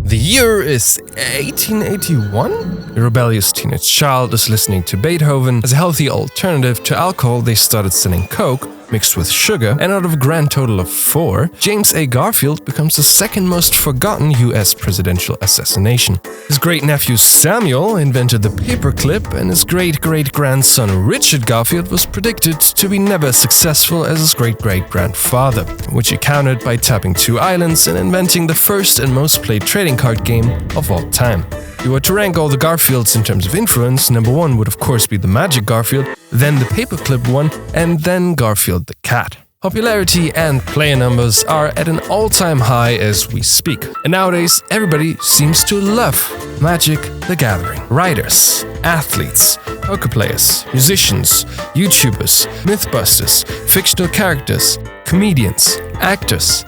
The year is 1881? A rebellious teenage child is listening to Beethoven. As a healthy alternative to alcohol, they started selling Coke mixed with sugar, and out of a grand total of 4, James A. Garfield becomes the second most forgotten US presidential assassination. His great-nephew Samuel invented the paperclip, and his great-great-grandson Richard Garfield was predicted to be never as successful as his great-great-grandfather, which he countered by tapping 2 islands and inventing the first and most played trading card game of all time. If you were to rank all the Garfields in terms of influence, number 1 would of course be the Magic Garfield, then the Paperclip one, and then Garfield the cat. Popularity and player numbers are at an all-time high as we speak, and nowadays everybody seems to love Magic the Gathering. Writers, athletes, poker players, musicians, YouTubers, Mythbusters, fictional characters, comedians, actors,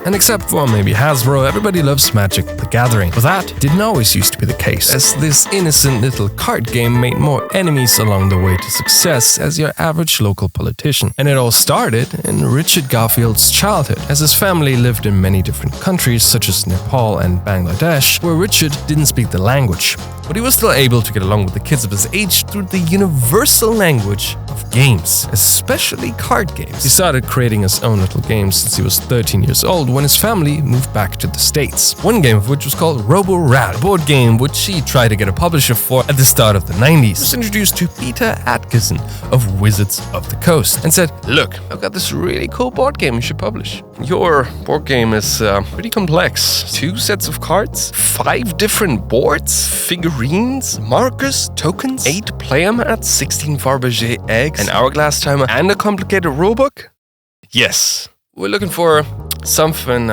and except for maybe Hasbro, everybody loves Magic the Gathering. But that didn't always used to be the case, as this innocent little card game made more enemies along the way to success as your average local politician. And it all started in Richard Garfield's childhood, as his family lived in many different countries such as Nepal and Bangladesh, where Richard didn't speak the language. But he was still able to get along with the kids of his age through the universal language of games, especially card games. He started creating his own little games since he was 13 years old when his family moved back to the States. One game of which was called Robo-Rat, a board game which he tried to get a publisher for at the start of the 90s. He was introduced to Peter Atkinson of Wizards of the Coast and said, "Look, I've got this really cool board game you should publish. Your board game is pretty complex. 2 sets of cards, 5 different boards, figurines, markers, tokens, 8 player mats, 16 Fabergé eggs, an hourglass timer, and a complicated rulebook? Yes. We're looking for something,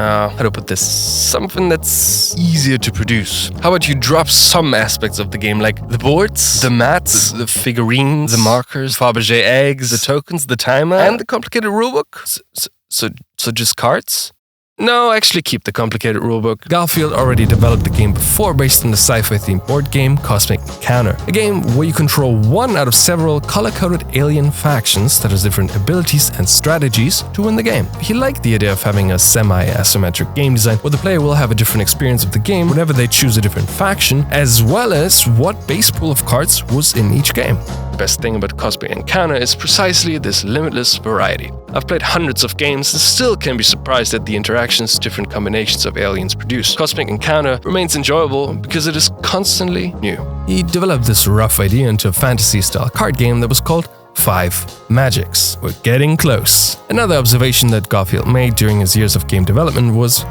something that's easier to produce. How about you drop some aspects of the game, like the boards, the mats, the figurines, the markers, Fabergé eggs, the tokens, the timer, and the complicated rulebook? So just cards? No, actually keep the complicated rulebook. Garfield already developed the game before based on the sci-fi themed board game Cosmic Encounter, a game where you control one out of several color-coded alien factions that has different abilities and strategies to win the game. He liked the idea of having a semi-asymmetric game design where the player will have a different experience of the game whenever they choose a different faction, as well as what base pool of cards was in each game. The best thing about Cosmic Encounter is precisely this limitless variety. I've played hundreds of games and still can be surprised at the interactions different combinations of aliens produce. Cosmic Encounter remains enjoyable because it is constantly new. He developed this rough idea into a fantasy-style card game that was called 5 Magics. We're getting close. Another observation that Garfield made during his years of game development was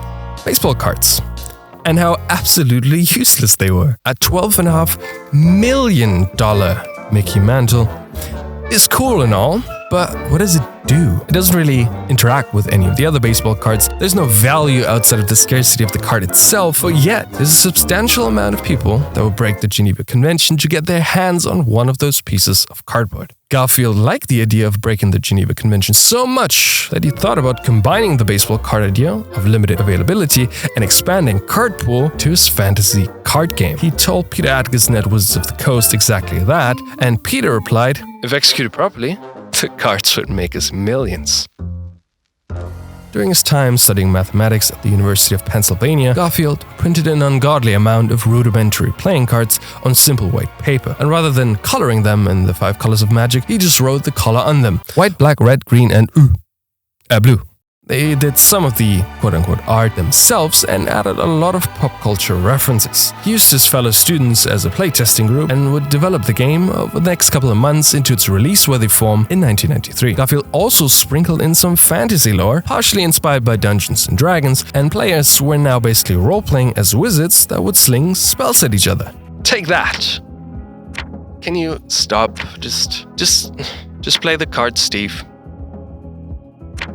baseball cards, and how absolutely useless they were. A $12.5 million Mickey Mantle is cool and all, but what does it do? It doesn't really interact with any of the other baseball cards. There's no value outside of the scarcity of the card itself, but yet there's a substantial amount of people that will break the Geneva Convention to get their hands on one of those pieces of cardboard. Garfield liked the idea of breaking the Geneva Convention so much that he thought about combining the baseball card idea of limited availability and expanding card pool to his fantasy card game. He told Peter Atkinson at Wizards of the Coast exactly that, and Peter replied, "If executed properly, the cards would make us millions." During his time studying mathematics at the University of Pennsylvania, Garfield printed an ungodly amount of rudimentary playing cards on simple white paper, and rather than coloring them in the 5 colors of magic, he just wrote the color on them: white, black, red, green, and blue. They did some of the quote-unquote art themselves and added a lot of pop culture references. He used his fellow students as a playtesting group and would develop the game over the next couple of months into its release-worthy form in 1993. Garfield also sprinkled in some fantasy lore, partially inspired by Dungeons & Dragons, and players were now basically role-playing as wizards that would sling spells at each other. Take that! Can you stop? Just play the cards, Steve.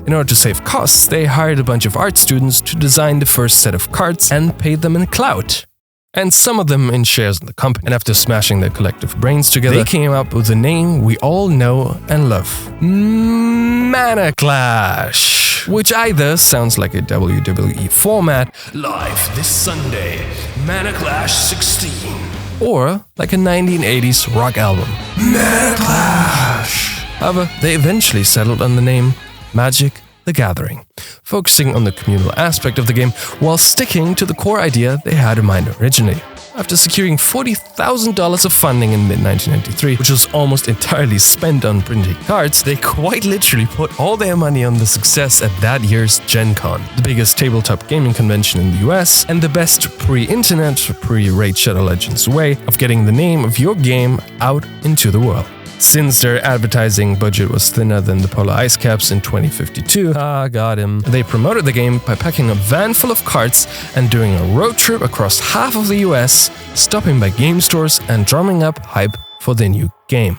In order to save costs, they hired a bunch of art students to design the first set of cards and paid them in clout, and some of them in shares in the company. And after smashing their collective brains together, they came up with a name we all know and love: Mana Clash, which either sounds like a WWE format, live this Sunday, Mana Clash 16, or like a 1980s rock album, Mana Clash. However, they eventually settled on the name Magic the Gathering, focusing on the communal aspect of the game while sticking to the core idea they had in mind originally. After securing $40,000 of funding in mid-1993, which was almost entirely spent on printing cards, they quite literally put all their money on the success at that year's Gen Con, the biggest tabletop gaming convention in the US and the best pre-internet, pre-Raid Shadow Legends way of getting the name of your game out into the world. Since their advertising budget was thinner than the polar ice caps in 2052, got him, they promoted the game by packing a van full of carts and doing a road trip across half of the US, stopping by game stores and drumming up hype for their new game.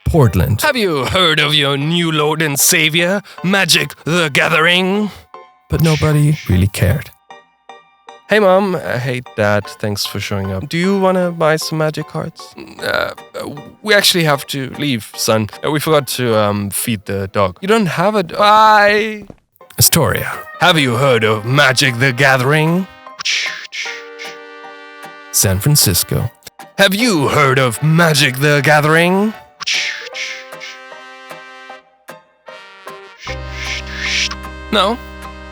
Portland. Have you heard of your new Lord and Savior, Magic the Gathering? But nobody really cared. Hey Mom, hey Dad, thanks for showing up. Do you want to buy some Magic cards? We actually have to leave, son. We forgot to feed the dog. You don't have a bye. Astoria. Have you heard of Magic the Gathering? San Francisco. Have you heard of Magic the Gathering? No,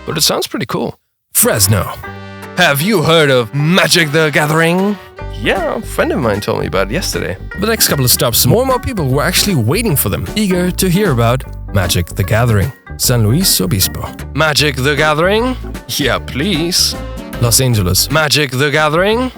but it sounds pretty cool. Fresno. Have you heard of Magic the Gathering? Yeah, a friend of mine told me about it yesterday. The next couple of stops, more and more people were actually waiting for them, eager to hear about Magic the Gathering. San Luis Obispo. Magic the Gathering? Yeah, please. Los Angeles. Magic the Gathering?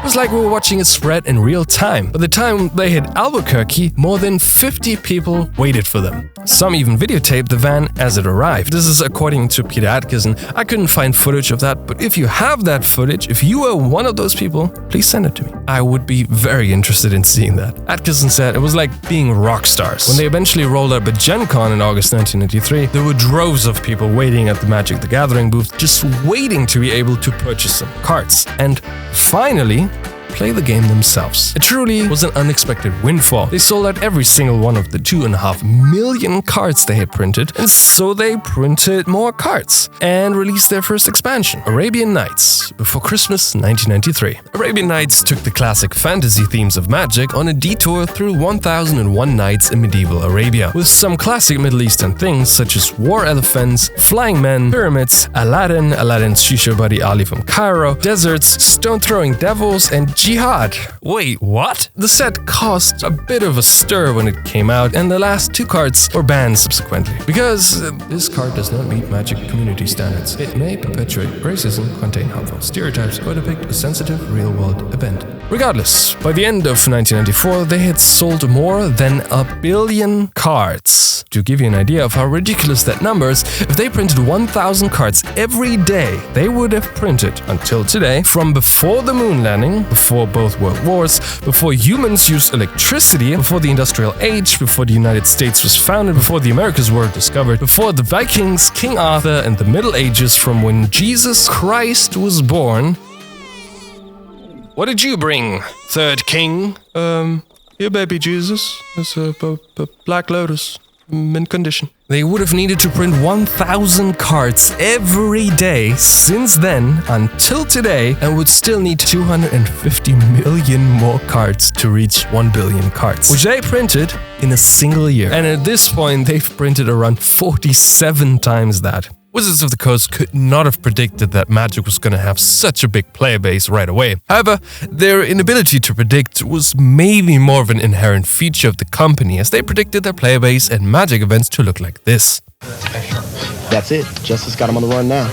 It was like we were watching it spread in real time. By the time they hit Albuquerque, more than 50 people waited for them. Some even videotaped the van as it arrived. This is according to Peter Atkinson. I couldn't find footage of that, but if you have that footage, if you were one of those people, please send it to me. I would be very interested in seeing that. Atkinson said it was like being rock stars. When they eventually rolled up at Gen Con in August 1993, there were droves of people waiting at the Magic the Gathering booth, just waiting to be able to purchase some cards. And finally, play the game themselves. It truly was an unexpected windfall. They sold out every single one of the 2.5 million cards they had printed, and so they printed more cards and released their first expansion, Arabian Nights, before Christmas 1993. Arabian Nights took the classic fantasy themes of Magic on a detour through 1001 nights in medieval Arabia, with some classic Middle Eastern things such as war elephants, flying men, pyramids, Aladdin's shisha buddy Ali from Cairo, deserts, stone-throwing devils, and jihad. Wait, what? The set caused a bit of a stir when it came out, and the last 2 cards were banned subsequently. Because this card does not meet Magic community standards. It may perpetuate racism, contain harmful stereotypes, or depict a sensitive real-world event. Regardless, by the end of 1994, they had sold more than 1 billion cards. To give you an idea of how ridiculous that number is, if they printed 1,000 cards every day, they would have printed, until today, from before the moon landing, before both world wars, before humans used electricity, before the industrial age, before the United States was founded, before the Americas were discovered, before the Vikings, King Arthur, and the Middle Ages, from when Jesus Christ was born. What did you bring, third king? Here, baby Jesus. It's a Black Lotus. Mint condition. They would have needed to print 1,000 cards every day since then until today, and would still need 250 million more cards to reach 1 billion cards, which they printed in a single year. And at this point, they've printed around 47 times that. Wizards of the Coast could not have predicted that Magic was going to have such a big player base right away. However, their inability to predict was maybe more of an inherent feature of the company, as they predicted their player base and Magic events to look like this. That's it. Justice got him on the run now.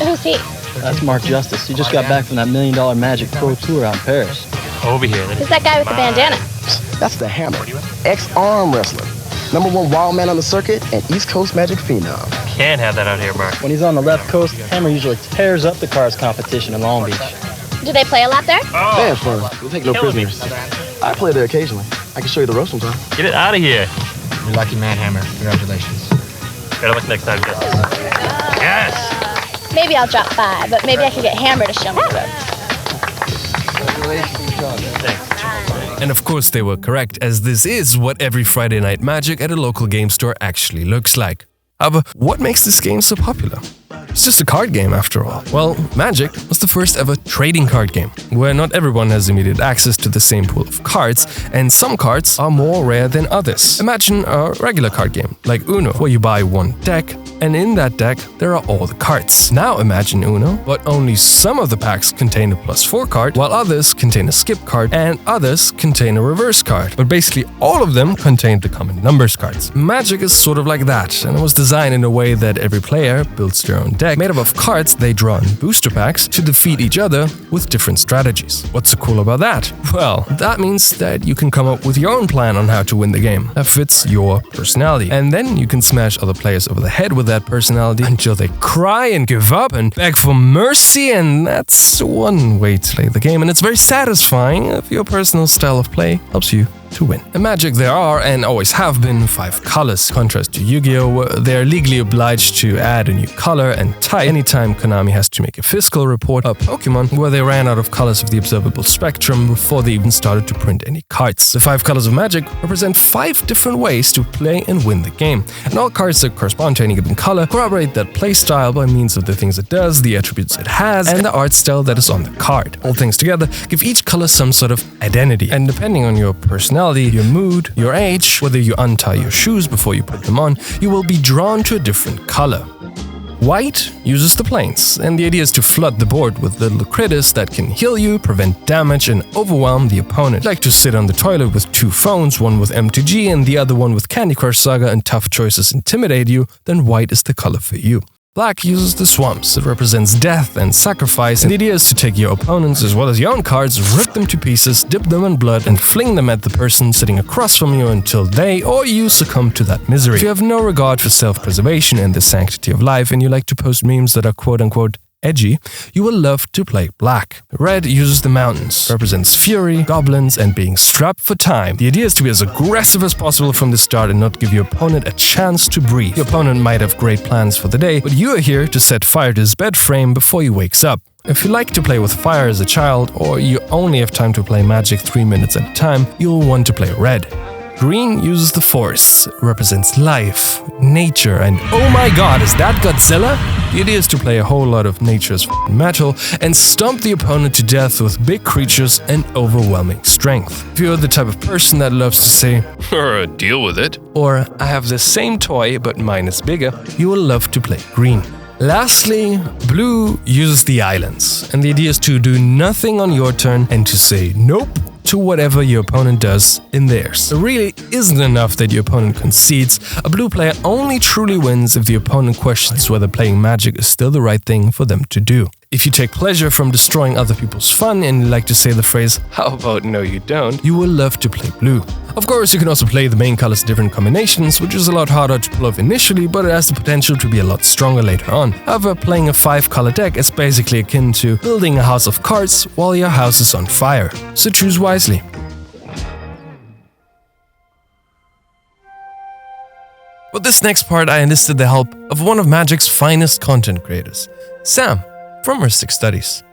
Who's he? That's Mark Justice. He just got back from that $1 million Magic Pro Tour out in Paris. Over here. Who's that guy with the bandana? That's the Hammer, ex-arm wrestler. #1 wild man on the circuit and East Coast Magic phenom. Can't have that out here, Mark. When he's on the left coast, Hammer usually tears up the cards competition in Long Beach. Do they play a lot there? They have fun. We'll take no prisoners. I play there occasionally. I can show you the ropes sometime. Get it out of here. You're lucky man, Hammer. Congratulations. Better luck next time, Justice. Yes! Maybe I'll drop by, but maybe I can get Hammer to show me the ropes. Thanks. And of course they were correct, as this is what every Friday night Magic at a local game store actually looks like. However, what makes this game so popular? It's just a card game after all. Well, Magic was the first ever trading card game, where not everyone has immediate access to the same pool of cards, and some cards are more rare than others. Imagine a regular card game, like Uno, where you buy one deck, and in that deck there are all the cards. Now imagine Uno, but only some of the packs contain a +4 card, while others contain a skip card, and others contain a reverse card. But basically all of them contain the common numbers cards. Magic is sort of like that, and it was designed in a way that every player builds their own deck made up of cards they draw in booster packs to defeat each other with different strategies. What's so cool about that? Well, that means that you can come up with your own plan on how to win the game that fits your personality, and then you can smash other players over the head with that personality until they cry and give up and beg for mercy, and that's one way to play the game, and it's very satisfying if your personal style of play helps you to win. In Magic there are, and always have been, 5 colors. Contrast to Yu-Gi-Oh! Where they're legally obliged to add a new color and type anytime Konami has to make a fiscal report. Or Pokemon, where they ran out of colors of the observable spectrum before they even started to print any cards. The 5 colors of Magic represent 5 different ways to play and win the game, and all cards that correspond to any given color corroborate that play style by means of the things it does, the attributes it has, and the art style that is on the card. All things together give each color some sort of identity, and depending on your personality, your mood, your age, whether you untie your shoes before you put them on, you will be drawn to a different color. White uses the planes, and the idea is to flood the board with little critters that can heal you, prevent damage, and overwhelm the opponent. Like to sit on the toilet with 2 phones, one with MTG and the other one with Candy Crush Saga, and tough choices intimidate you, then white is the color for you. Black uses the swamps. It represents death and sacrifice, and the idea is to take your opponents as well as your own cards, rip them to pieces, dip them in blood, and fling them at the person sitting across from you until they or you succumb to that misery. If you have no regard for self-preservation and the sanctity of life, and you like to post memes that are quote-unquote edgy, you will love to play black. Red uses the mountains, represents fury, goblins, and being strapped for time. The idea is to be as aggressive as possible from the start and not give your opponent a chance to breathe. Your opponent might have great plans for the day, but you are here to set fire to his bed frame before he wakes up. If you like to play with fire as a child, or you only have time to play Magic 3 minutes at a time, you'll want to play red. Green uses the forests, represents life, nature, and oh my god, is that Godzilla? The idea is to play a whole lot of nature's metal and stomp the opponent to death with big creatures and overwhelming strength. If you're the type of person that loves to say, deal with it, or I have the same toy but mine is bigger, you will love to play green. Lastly, blue uses the islands, and the idea is to do nothing on your turn and to say nope to whatever your opponent does in theirs. It really isn't enough that your opponent concedes. A blue player only truly wins if the opponent questions whether playing Magic is still the right thing for them to do. If you take pleasure from destroying other people's fun and like to say the phrase, how about no you don't, you will love to play blue. Of course, you can also play the main colors in different combinations, which is a lot harder to pull off initially, but it has the potential to be a lot stronger later on. However, playing a 5-color deck is basically akin to building a house of cards while your house is on fire. So choose wisely. For this next part, I enlisted the help of one of Magic's finest content creators, Sam from Rhystic Studies.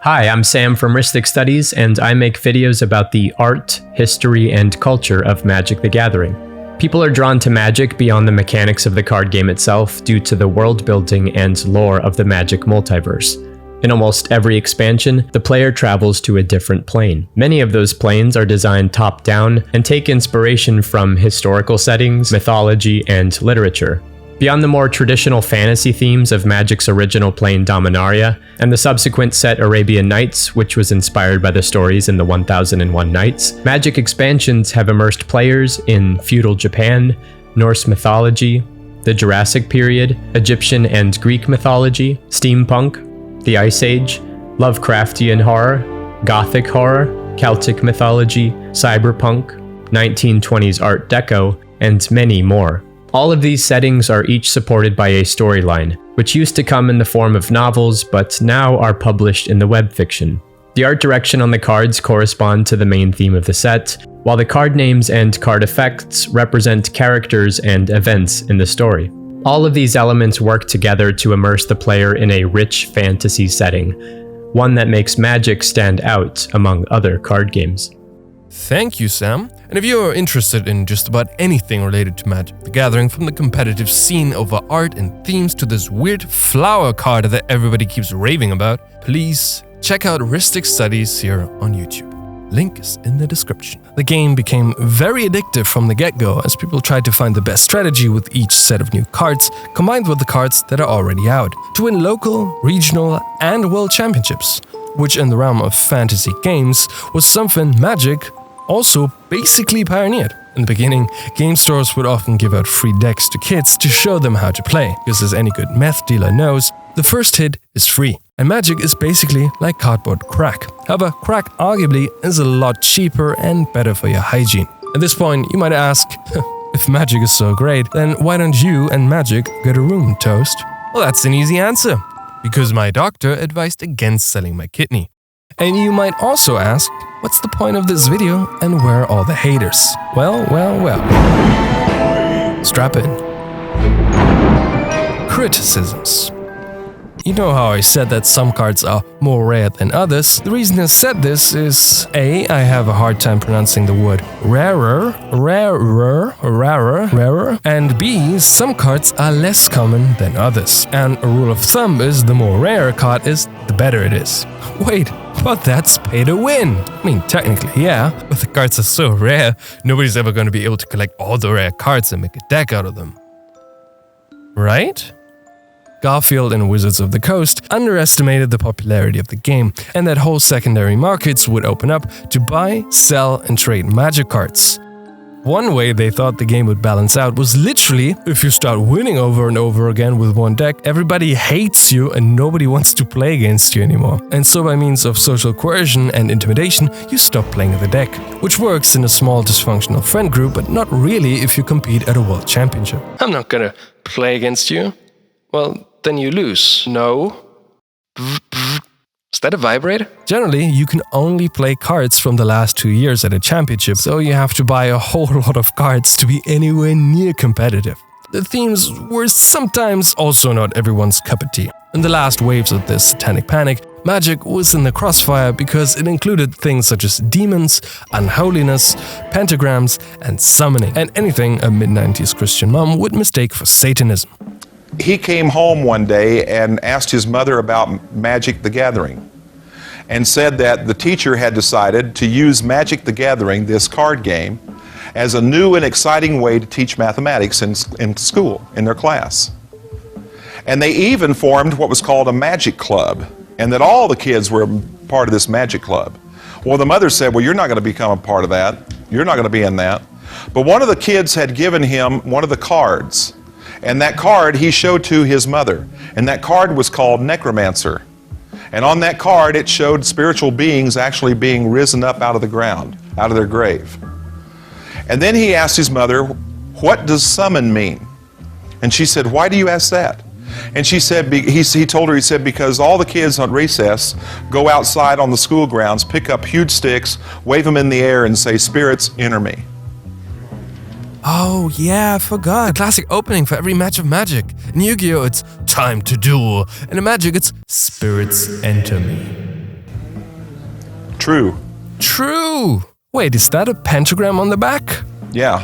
Hi, I'm Sam from Rhystic Studies, and I make videos about the art, history, and culture of Magic the Gathering. People are drawn to Magic beyond the mechanics of the card game itself due to the world building and lore of the Magic multiverse. In almost every expansion, the player travels to a different plane. Many of those planes are designed top-down and take inspiration from historical settings, mythology, and literature. Beyond the more traditional fantasy themes of Magic's original plane Dominaria, and the subsequent set Arabian Nights, which was inspired by the stories in the 1001 Nights, Magic expansions have immersed players in feudal Japan, Norse mythology, the Jurassic period, Egyptian and Greek mythology, steampunk, the Ice Age, Lovecraftian horror, Gothic horror, Celtic mythology, cyberpunk, 1920s Art Deco, and many more. All of these settings are each supported by a storyline, which used to come in the form of novels but now are published in the web fiction. The art direction on the cards correspond to the main theme of the set, while the card names and card effects represent characters and events in the story. All of these elements work together to immerse the player in a rich fantasy setting, one that makes Magic stand out among other card games. Thank you, Sam. And if you are interested in just about anything related to Magic the Gathering, from the competitive scene over art and themes to this weird flower card that everybody keeps raving about, please check out Rhystic Studies here on YouTube. Link is in the description. The game became very addictive from the get-go as people tried to find the best strategy with each set of new cards, combined with the cards that are already out, to win local, regional, and world championships, which in the realm of fantasy games was something Magic also basically pioneered. In the beginning, game stores would often give out free decks to kids to show them how to play, because as any good meth dealer knows, the first hit is free. And Magic is basically like cardboard crack. However, crack arguably is a lot cheaper and better for your hygiene. At this point, you might ask, if Magic is so great, then why don't you and Magic get a room, Toast? Well, that's an easy answer. Because my doctor advised against selling my kidney. And you might also ask, what's the point of this video and where are all the haters? Well. Strap in. Criticisms. You know how I said that some cards are more rare than others? The reason I said this is A, I have a hard time pronouncing the word rarer, and B, some cards are less common than others. And a rule of thumb is the more rare a card is, the better it is. Wait, but that's pay to win. I mean, technically, yeah, but the cards are so rare, nobody's ever going to be able to collect all the rare cards and make a deck out of them. Right? Garfield and Wizards of the Coast underestimated the popularity of the game, and that whole secondary markets would open up to buy, sell, and trade Magic cards. One way they thought the game would balance out was literally, if you start winning over and over again with one deck, everybody hates you and nobody wants to play against you anymore. And so by means of social coercion and intimidation, you stop playing the deck, which works in a small dysfunctional friend group, but not really if you compete at a world championship. I'm not gonna play against you. Well, then you lose. No. Is that a vibrator? Generally, you can only play cards from the last 2 years at a championship, so you have to buy a whole lot of cards to be anywhere near competitive. The themes were sometimes also not everyone's cup of tea. In the last waves of this Satanic panic, Magic was in the crossfire because it included things such as demons, unholiness, pentagrams, and summoning, and anything a mid-90s Christian mom would mistake for Satanism. He came home one day and asked his mother about Magic the Gathering and said that the teacher had decided to use Magic the Gathering, this card game, as a new and exciting way to teach mathematics in school, in their class. And they even formed what was called a Magic Club, and that all the kids were part of this Magic Club. Well, the mother said, well, you're not going to become a part of that. You're not going to be in that. But one of the kids had given him one of the cards. And that card he showed to his mother. And that card was called Necromancer. And on that card it showed spiritual beings actually being risen up out of the ground, out of their grave. And then he asked his mother, what does summon mean? And she said, why do you ask that? And she said, he told her, he said, because all the kids on recess go outside on the school grounds, pick up huge sticks, wave them in the air and say, spirits, enter me. Oh yeah, I forgot. The classic opening for every match of Magic. In Yu-Gi-Oh! It's time to duel. And in Magic it's spirits enter me. True. True! Wait, is that a pentagram on the back? Yeah.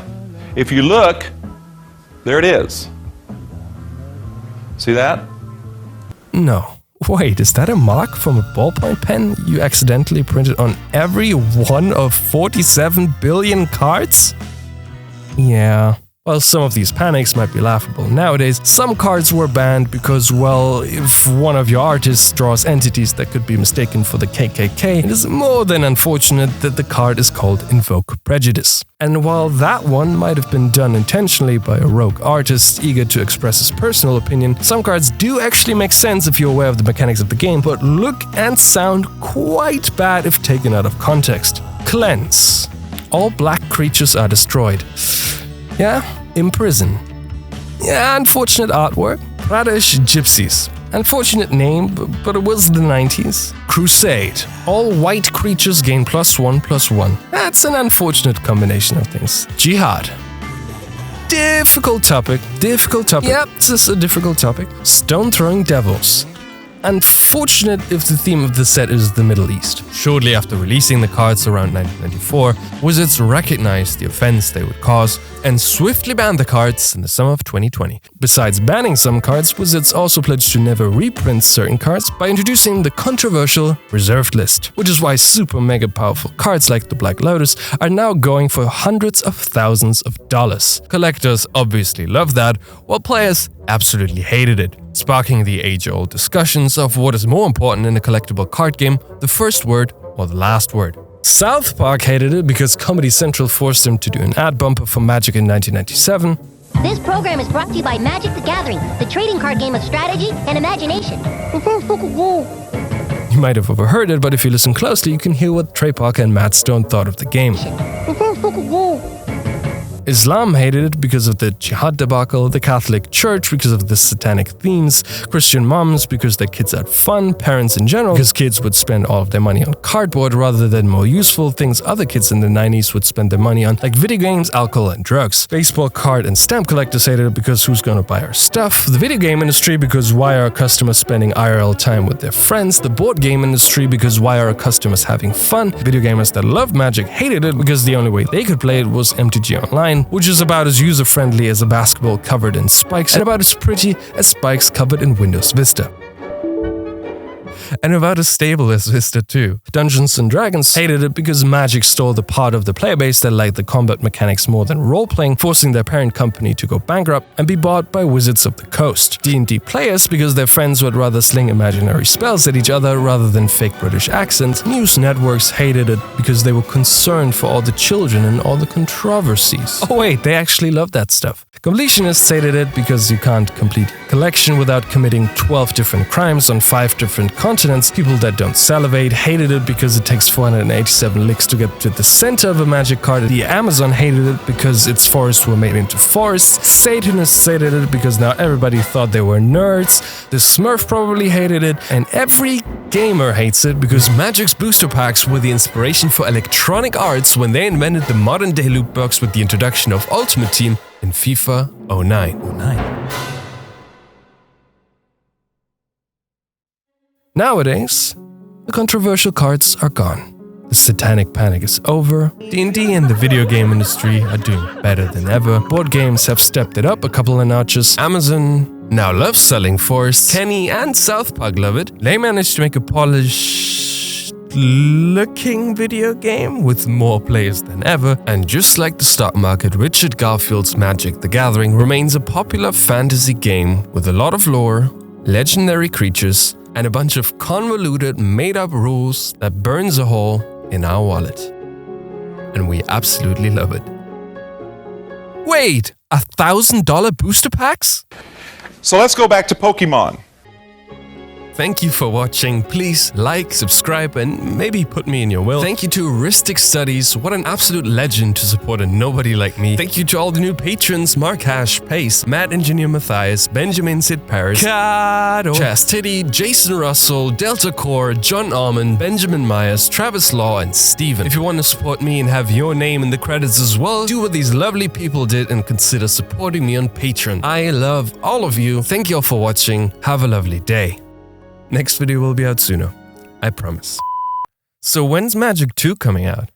If you look, there it is. See that? No. Wait, is that a mark from a ballpoint pen you accidentally printed on every one of 47 billion cards? Yeah. While some of these panics might be laughable nowadays, some cards were banned because, well, if one of your artists draws entities that could be mistaken for the KKK, it is more than unfortunate that the card is called Invoke Prejudice. And while that one might have been done intentionally by a rogue artist eager to express his personal opinion, some cards do actually make sense if you're aware of the mechanics of the game, but look and sound quite bad if taken out of context. Cleanse. All black creatures are destroyed. Yeah, imprison. Yeah, unfortunate artwork. Pradesh Gypsies. Unfortunate name, but it was the 90s. Crusade. All white creatures gain +1/+1. That's an unfortunate combination of things. Jihad. Difficult topic. Yep, this is a difficult topic. Stone-throwing devils. unfortunate if the theme of the set is the Middle East. Shortly after releasing the cards around 1994, Wizards recognized the offense they would cause and swiftly banned the cards in the summer of 2020. Besides banning some cards, Wizards also pledged to never reprint certain cards by introducing the controversial reserved list, which is why super mega powerful cards like the Black Lotus are now going for hundreds of thousands of dollars. Collectors obviously love that, while players absolutely hated it, sparking the age-old discussions of what is more important in a collectible card game, the first word or the last word. South Park hated it because Comedy Central forced them to do an ad bumper for Magic in 1997. This program is brought to you by Magic the Gathering, the trading card game of strategy and imagination. You might have overheard it, but if you listen closely, you can hear what Trey Parker and Matt Stone thought of the game. Islam hated it because of the jihad debacle, the Catholic Church because of the satanic themes, Christian moms because their kids had fun, parents in general because kids would spend all of their money on cardboard rather than more useful things other kids in the 90s would spend their money on, like video games, alcohol, and drugs. Baseball card and stamp collectors hated it because who's gonna buy our stuff? The video game industry because why are customers spending IRL time with their friends? The board game industry because why are customers having fun? Video gamers that love Magic hated it because the only way they could play it was MTG Online, which is about as user-friendly as a basketball covered in spikes and about as pretty as spikes covered in Windows Vista. And about as stable as Vista too. Dungeons & Dragons hated it because Magic stole the part of the player base that liked the combat mechanics more than role-playing, forcing their parent company to go bankrupt and be bought by Wizards of the Coast. D&D players because their friends would rather sling imaginary spells at each other rather than fake British accents. News networks hated it because they were concerned for all the children and all the controversies. Oh wait, they actually love that stuff. Completionists hated it because you can't complete a collection without committing 12 different crimes on 5 different continents. People that don't salivate hated it because it takes 487 licks to get to the center of a Magic card. The Amazon hated it because its forests were made into forests. Satanists hated it because now everybody thought they were nerds. The Smurf probably hated it, and every gamer hates it because Magic's booster packs were the inspiration for Electronic Arts when they invented the modern-day loot box with the introduction of Ultimate Team in FIFA 09. Nowadays, the controversial cards are gone. The satanic panic is over. D&D and the video game industry are doing better than ever. Board games have stepped it up a couple of notches. Amazon now loves selling forests. Kenny and South Park love it. They managed to make a polished-looking video game with more players than ever. And just like the stock market, Richard Garfield's Magic the Gathering remains a popular fantasy game with a lot of lore, legendary creatures, and a bunch of convoluted, made-up rules that burns a hole in our wallet. And we absolutely love it. Wait, $1,000 booster packs? So let's go back to Pokemon. Thank you for watching. Please like, subscribe, and maybe put me in your will. Thank you to Rhystic Studies. What an absolute legend to support a nobody like me. Thank you to all the new patrons: Mark Hash, Pace, Matt Engineer Matthias, Benjamin Sid Paris, Cado, Chastity, Jason Russell, Delta Core, John Almond, Benjamin Myers, Travis Law, and Steven. If you want to support me and have your name in the credits as well, do what these lovely people did and consider supporting me on Patreon. I love all of you. Thank you all for watching. Have a lovely day. Next video will be out sooner, I promise. So when's Magic 2 coming out?